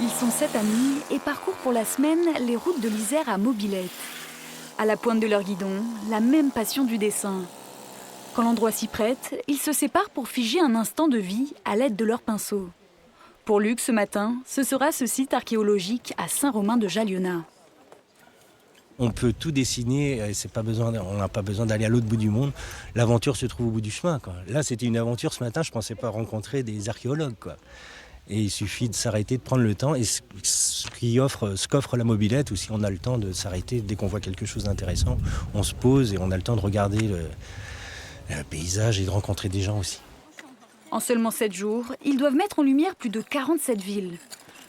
Ils sont 7 amis et parcourent pour la semaine les routes de l'Isère à mobilette. À la pointe de leur guidon, la même passion du dessin. Quand l'endroit s'y prête, ils se séparent pour figer un instant de vie à l'aide de leurs pinceaux. Pour Luc, ce matin, ce sera ce site archéologique à Saint-Romain de Jalliona. On peut tout dessiner, et on n'a pas besoin d'aller à l'autre bout du monde. L'aventure se trouve au bout du chemin, quoi. Là, c'était une aventure ce matin, je ne pensais pas rencontrer des archéologues, quoi. Et il suffit de s'arrêter, de prendre le temps, et ce qu'offre la mobilette, ou si on a le temps de s'arrêter dès qu'on voit quelque chose d'intéressant, on se pose et on a le temps de regarder le paysage et de rencontrer des gens aussi. En seulement 7 jours, ils doivent mettre en lumière plus de 47 villes.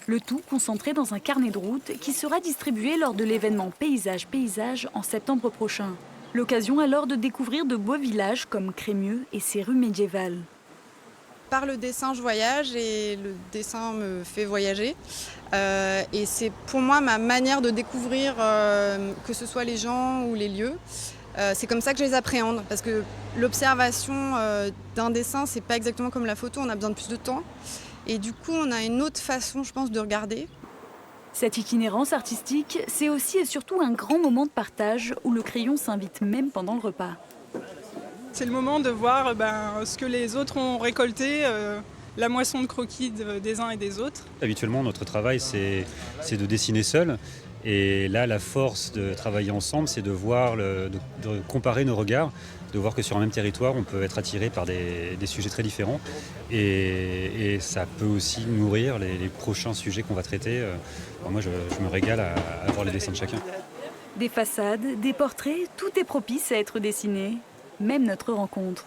Le tout concentré dans un carnet de route qui sera distribué lors de l'événement Paysage en septembre prochain. L'occasion alors de découvrir de beaux villages comme Crémieux et ses rues médiévales. Par le dessin, je voyage et le dessin me fait voyager. Et c'est pour moi ma manière de découvrir que ce soit les gens ou les lieux. C'est comme ça que je les appréhende. Parce que l'observation d'un dessin, c'est pas exactement comme la photo, on a besoin de plus de temps. Et du coup, on a une autre façon, je pense, de regarder. Cette itinérance artistique, c'est aussi et surtout un grand moment de partage où le crayon s'invite même pendant le repas. C'est le moment de voir ce que les autres ont récolté, la moisson de croquis des uns et des autres. Habituellement, notre travail, c'est de dessiner seul. Et là, la force de travailler ensemble, c'est de voir, de comparer nos regards, de voir que sur un même territoire, on peut être attiré par des sujets très différents. Et ça peut aussi nourrir les prochains sujets qu'on va traiter. Alors moi, je me régale à voir les dessins de chacun. Des façades, des portraits, tout est propice à être dessiné, même notre rencontre.